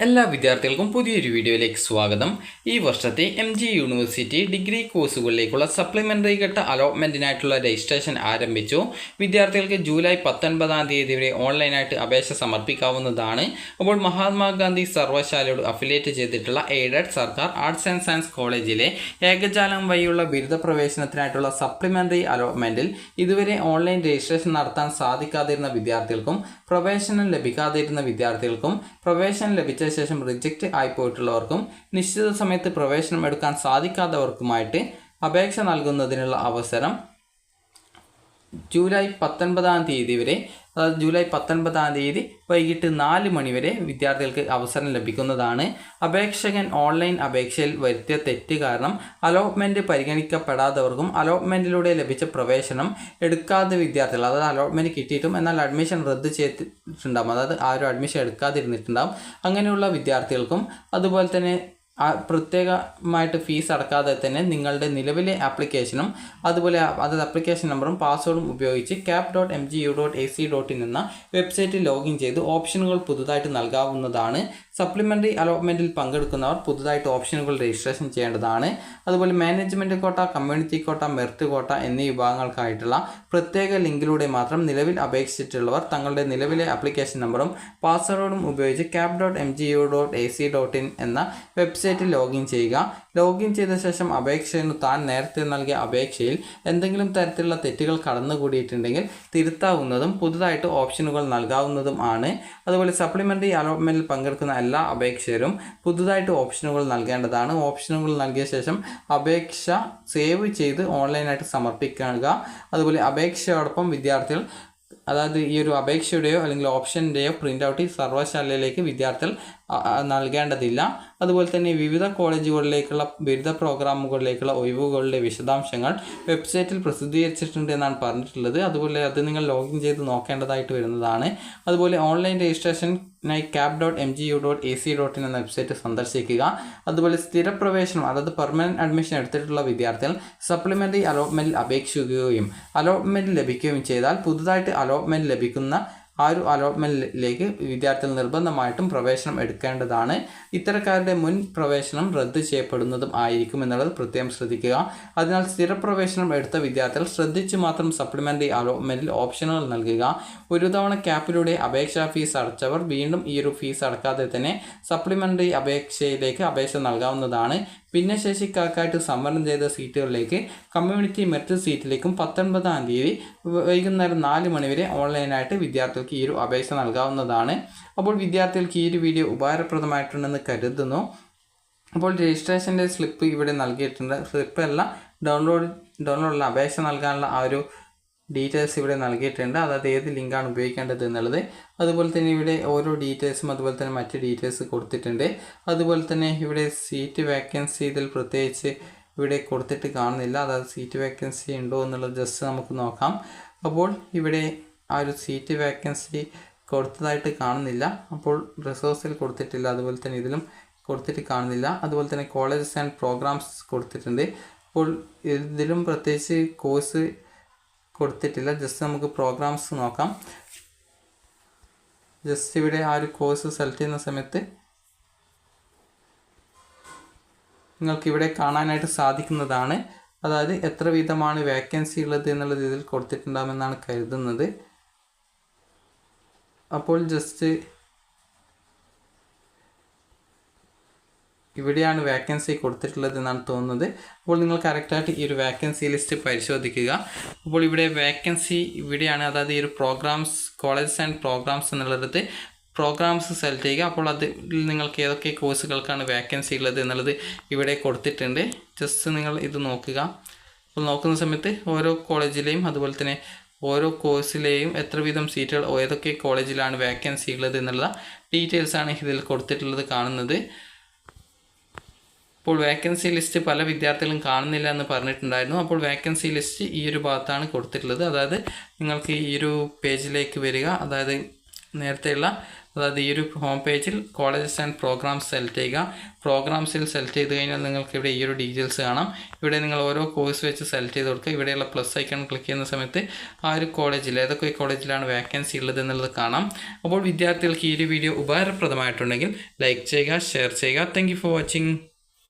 എല്ലാ വിദ്യാർത്ഥികൾക്കും പുതിയൊരു വീഡിയോയിലേക്ക് സ്വാഗതം. ഈ വർഷത്തെ MG യൂണിവേഴ്സിറ്റി ഡിഗ്രി കോഴ്സുകളിലേക്കുള്ള സപ്ലിമെൻ്ററി ഘട്ട അലോട്ട്മെൻറ്റിനായിട്ടുള്ള രജിസ്ട്രേഷൻ ആരംഭിച്ചു. വിദ്യാർത്ഥികൾക്ക് ജൂലൈ 19 വരെ ഓൺലൈനായിട്ട് അപേക്ഷ സമർപ്പിക്കാവുന്നതാണ്. അപ്പോൾ മഹാത്മാഗാന്ധി സർവകലാശാലയോട് അഫിലിയേറ്റ് ചെയ്തിട്ടുള്ള എയ്ഡഡ് സർക്കാർ ആർട്സ് ആൻഡ് സയൻസ് കോളേജിലെ ഏകജാലം വഴിയുള്ള ബിരുദ പ്രവേശനത്തിനായിട്ടുള്ള സപ്ലിമെൻ്ററി അലോട്ട്മെൻറ്റിൽ ഇതുവരെ ഓൺലൈൻ രജിസ്ട്രേഷൻ നടത്താൻ സാധിക്കാതിരുന്ന വിദ്യാർത്ഥികൾക്കും പ്രവേശനം ലഭിക്കാതിരുന്ന വിദ്യാർത്ഥികൾക്കും പ്രവേശനം ലഭിച്ച ശേഷം റിജക്റ്റ് ആയിപ്പോയിട്ടുള്ളവർക്കും നിശ്ചിത സമയത്ത് പ്രവേശനം എടുക്കാൻ സാധിക്കാത്തവർക്കുമായിട്ട് അപേക്ഷ നൽകുന്നതിനുള്ള അവസരം ജൂലൈ 19 വരെ, അതായത് ജൂലൈ 19 വൈകിട്ട് 4 മണി വരെ വിദ്യാർത്ഥികൾക്ക് അവസരം ലഭിക്കുന്നതാണ്. അപേക്ഷകൻ ഓൺലൈൻ അപേക്ഷയിൽ വരുത്തിയ തെറ്റ് കാരണം അലോട്ട്മെൻറ്റ് പരിഗണിക്കപ്പെടാത്തവർക്കും അലോട്ട്മെൻറ്റിലൂടെ ലഭിച്ച പ്രവേശനം എടുക്കാത്ത വിദ്യാർത്ഥികൾ, അതായത് അലോട്ട്മെൻറ്റ് കിട്ടിയിട്ടും എന്നാൽ അഡ്മിഷൻ റദ്ദ് ചെയ്തിട്ടുണ്ടാകും, അതായത് ആ ഒരു അഡ്മിഷൻ എടുക്കാതിരുന്നിട്ടുണ്ടാകും, അങ്ങനെയുള്ള വിദ്യാർത്ഥികൾക്കും അതുപോലെ തന്നെ പ്രത്യേകമായിട്ട് ഫീസ് അടക്കാതെ തന്നെ നിങ്ങളുടെ നിലവിലെ ആപ്ലിക്കേഷനും അതുപോലെ അതായത് ആപ്ലിക്കേഷൻ നമ്പറും പാസ്വേഡും ഉപയോഗിച്ച് cap.mgu.ac.in എന്ന വെബ്സൈറ്റിൽ ലോഗിൻ ചെയ്ത് ഓപ്ഷനുകൾ പുതുതായിട്ട് നൽകാവുന്നതാണ്. സപ്ലിമെൻ്ററി അലോട്ട്മെൻറ്റിൽ പങ്കെടുക്കുന്നവർ പുതുതായിട്ട് ഓപ്ഷനുകൾ രജിസ്ട്രേഷൻ ചെയ്യേണ്ടതാണ്. അതുപോലെ മാനേജ്മെൻറ്റ് കോട്ട, കമ്മ്യൂണിറ്റി കോട്ട, മെറിറ്റ് കോട്ട എന്നീ വിഭാഗങ്ങൾക്കായിട്ടുള്ള പ്രത്യേക ലിങ്കിലൂടെ മാത്രം നിലവിൽ അപേക്ഷിച്ചിട്ടുള്ളവർ തങ്ങളുടെ നിലവിലെ ആപ്ലിക്കേഷൻ നമ്പറും പാസ്വേഡും ഉപയോഗിച്ച് cap.mgu.ac.in എന്ന വെബ്സൈറ്റിൽ ലോഗിൻ ചെയ്യുക. ലോഗിൻ ചെയ്ത ശേഷം അപേക്ഷകന് താൻ നേരത്തെ നൽകിയ അപേക്ഷയിൽ എന്തെങ്കിലും തരത്തിലുള്ള തെറ്റുകൾ കടന്നുകൂടിയിട്ടുണ്ടെങ്കിൽ തിരുത്താവുന്നതും പുതുതായിട്ട് ഓപ്ഷനുകൾ നൽകാവുന്നതും ആണ്. അതുപോലെ സപ്ലിമെൻ്ററി അലോട്ട്മെൻറ്റിൽ പങ്കെടുക്കുന്ന എല്ലാ അപേക്ഷകരും പുതുതായിട്ട് ഓപ്ഷനുകൾ നൽകേണ്ടതാണ്. ഓപ്ഷനുകൾ നൽകിയ ശേഷം അപേക്ഷ സേവ് ചെയ്ത് ഓൺലൈനായിട്ട് സമർപ്പിക്കുക. അതുപോലെ അപേക്ഷയോടൊപ്പം വിദ്യാർത്ഥികൾ, അതായത് ഈ ഒരു അപേക്ഷയുടെയോ അല്ലെങ്കിൽ ഓപ്ഷൻ്റെയോ പ്രിൻ്റ് ഔട്ട് സർവകലാശാലയിലേക്ക് വിദ്യാർത്ഥികൾ നൽകേണ്ടതില്ല. അതുപോലെ തന്നെ വിവിധ കോളേജുകളിലേക്കുള്ള ബിരുദ പ്രോഗ്രാമുകളിലേക്കുള്ള ഒഴിവുകളുടെ വിശദാംശങ്ങൾ വെബ്സൈറ്റിൽ പ്രസിദ്ധീകരിച്ചിട്ടുണ്ട് എന്നാണ് പറഞ്ഞിട്ടുള്ളത്. അതുപോലെ അത് നിങ്ങൾ ലോഗിൻ ചെയ്ത് നോക്കേണ്ടതായിട്ട് വരുന്നതാണ്. അതുപോലെ ഓൺലൈൻ രജിസ്ട്രേഷനായി cap.mgu.ac.in എന്ന വെബ്സൈറ്റ് സന്ദർശിക്കുക. അതുപോലെ സ്ഥിരപ്രവേശനം, അതായത് പെർമനൻറ്റ് അഡ്മിഷൻ എടുത്തിട്ടുള്ള വിദ്യാർത്ഥികൾ സപ്ലിമെൻ്ററി അലോട്ട്മെൻറ്റിൽ അപേക്ഷിക്കുകയും അലോട്ട്മെൻറ്റ് ലഭിക്കുകയും ചെയ്താൽ പുതുതായിട്ട് അലോട്ട്മെൻറ്റ് ലഭിക്കുന്ന ആ ഒരു അലോട്ട്മെൻറ്റിലേക്ക് വിദ്യാർത്ഥികൾ നിർബന്ധമായിട്ടും പ്രവേശനം എടുക്കേണ്ടതാണ്. ഇത്തരക്കാരുടെ മുൻ പ്രവേശനം റദ്ദ് ചെയ്യപ്പെടുന്നതും ആയിരിക്കും എന്നുള്ളത് പ്രത്യേകം ശ്രദ്ധിക്കുക. അതിനാൽ സ്ഥിരപ്രവേശനം എടുത്ത വിദ്യാർത്ഥികൾ ശ്രദ്ധിച്ച് മാത്രം സപ്ലിമെൻ്ററി അലോട്ട്മെൻറ്റിൽ ഓപ്ഷനുകൾ നൽകുക. ഒരു തവണ ക്യാപ്പിലൂടെ അപേക്ഷാ ഫീസ് അടച്ചവർ വീണ്ടും ഈ ഒരു ഫീസ് അടക്കാതെ തന്നെ സപ്ലിമെൻ്ററി അപേക്ഷയിലേക്ക് അപേക്ഷ നൽകാവുന്നതാണ്. ഭിന്നശേഷിക്കാർക്കായിട്ട് സംവരണം ചെയ്ത സീറ്റുകളിലേക്ക് കമ്മ്യൂണിറ്റി മെറിറ്റ് സീറ്റിലേക്കും 19 വൈകുന്നേരം 4 മണി വരെ ഓൺലൈനായിട്ട് വിദ്യാർത്ഥികൾക്ക് ഈ ഒരു അപേക്ഷ നൽകാവുന്നതാണ്. അപ്പോൾ വിദ്യാർത്ഥികൾക്ക് ഈ ഒരു വീഡിയോ ഉപകാരപ്രദമായിട്ടുണ്ടെന്ന് കരുതുന്നു. അപ്പോൾ രജിസ്ട്രേഷൻ്റെ സ്ലിപ്പ് ഇവിടെ നൽകിയിട്ടുണ്ട്. സ്ലിപ്പല്ല, ഡൗൺലോഡിലുള്ള അപേക്ഷ നൽകാനുള്ള ആ ഒരു ഡീറ്റെയിൽസ് ഇവിടെ നൽകിയിട്ടുണ്ട്, അതായത് ഏത് ലിങ്കാണ് ഉപയോഗിക്കേണ്ടത് എന്നുള്ളത്. അതുപോലെ തന്നെ ഇവിടെ ഓരോ ഡീറ്റെയിൽസും അതുപോലെ തന്നെ മറ്റ് ഡീറ്റെയിൽസ് കൊടുത്തിട്ടുണ്ട്. അതുപോലെ തന്നെ ഇവിടെ സീറ്റ് വേക്കൻസി ഇതിൽ പ്രത്യേകിച്ച് ഇവിടെ കൊടുത്തിട്ട് കാണുന്നില്ല, അതായത് സീറ്റ് വേക്കൻസി ഉണ്ടോ എന്നുള്ളത് ജസ്റ്റ് നമുക്ക് നോക്കാം. അപ്പോൾ ഇവിടെ ആ ഒരു സീറ്റ് വേക്കൻസി കൊടുത്തതായിട്ട് കാണുന്നില്ല. അപ്പോൾ റിസോഴ്സിൽ കൊടുത്തിട്ടില്ല, അതുപോലെ തന്നെ ഇതിലും കൊടുത്തിട്ട് കാണുന്നില്ല. അതുപോലെ തന്നെ കോളേജസ് ആൻഡ് പ്രോഗ്രാംസ് കൊടുത്തിട്ടുണ്ട്. അപ്പോൾ ഇതിലും പ്രത്യേകിച്ച് കോഴ്സ് കൊടുത്തിട്ടില്ല. ജസ്റ്റ് നമുക്ക് പ്രോഗ്രാംസ് നോക്കാം. ജസ്റ്റ് ഇവിടെ ആ ഒരു കോഴ്സ് സെലക്ട് ചെയ്യുന്ന സമയത്ത് നിങ്ങൾക്ക് ഇവിടെ കാണാനായിട്ട് സാധിക്കുന്നതാണ്, അതായത് എത്ര വീതമാണ് വേക്കൻസി ഉള്ളത് എന്നുള്ളത് ഇതിൽ കൊടുത്തിട്ടുണ്ടാകുമെന്നാണ് കരുതുന്നത്. അപ്പോൾ ജസ്റ്റ് ഇവിടെയാണ് വേക്കൻസി കൊടുത്തിട്ടുള്ളത് എന്നാണ് തോന്നുന്നത്. അപ്പോൾ നിങ്ങൾ കറക്റ്റായിട്ട് ഈ ഒരു വേക്കൻസി ലിസ്റ്റ് പരിശോധിക്കുക. അപ്പോൾ ഇവിടെ വേക്കൻസി ഇവിടെയാണ്, അതായത് ഈ ഒരു പ്രോഗ്രാംസ്, കോളേജസ് ആൻഡ് പ്രോഗ്രാംസ് എന്നുള്ളത് പ്രോഗ്രാംസ് സെലക്ട് ചെയ്യുക. അപ്പോൾ അതിൽ നിങ്ങൾക്ക് ഏതൊക്കെ കോഴ്സുകൾക്കാണ് വേക്കൻസി ഉള്ളത് എന്നുള്ളത് ഇവിടെ കൊടുത്തിട്ടുണ്ട്. ജസ്റ്റ് നിങ്ങൾ ഇത് നോക്കുക. അപ്പോൾ നോക്കുന്ന സമയത്ത് ഓരോ കോളേജിലെയും അതുപോലെ തന്നെ ഓരോ കോഴ്സിലെയും എത്ര വീതം സീറ്റുകൾ ഏതൊക്കെ കോളേജിലാണ് വേക്കൻസി ഉള്ളത് എന്നുള്ള ഡീറ്റെയിൽസാണ് ഇതിൽ കൊടുത്തിട്ടുള്ളത് കാണുന്നത്. അപ്പോൾ വേക്കൻസി ലിസ്റ്റ് പല വിദ്യാർത്ഥികളും കാണുന്നില്ല എന്ന് പറഞ്ഞിട്ടുണ്ടായിരുന്നു. അപ്പോൾ വേക്കൻസി ലിസ്റ്റ് ഈ ഒരു ഭാഗത്താണ് കൊടുത്തിട്ടുള്ളത്. അതായത് നിങ്ങൾക്ക് ഈ ഒരു പേജിലേക്ക് വരിക, അതായത് നേരത്തെയുള്ള അതായത് ഈ ഒരു ഹോം പേജിൽ കോളേജസ് ആൻഡ് പ്രോഗ്രാംസ് സെലക്ട് ചെയ്യുക. പ്രോഗ്രാംസിൽ സെലക്ട് ചെയ്ത് കഴിഞ്ഞാൽ നിങ്ങൾക്ക് ഇവിടെ ഈ ഒരു ഡീറ്റെയിൽസ് കാണാം. ഇവിടെ നിങ്ങൾ ഓരോ കോഴ്സ് വെച്ച് സെലക്ട് ചെയ്ത് കൊടുക്കുക. ഇവിടെയുള്ള പ്ലസ് ഐക്കൺ ക്ലിക്ക് ചെയ്യുന്ന സമയത്ത് ആ ഒരു കോളേജിൽ ഏതൊക്കെ കോളേജിലാണ് വേക്കൻസി ഉള്ളത് എന്നുള്ളത് കാണാം. അപ്പോൾ വിദ്യാർത്ഥികൾക്ക് ഈ ഒരു വീഡിയോ ഉപകാരപ്രദമായിട്ടുണ്ടെങ്കിൽ ലൈക്ക് ചെയ്യുക, ഷെയർ ചെയ്യുക. Thank you for watching.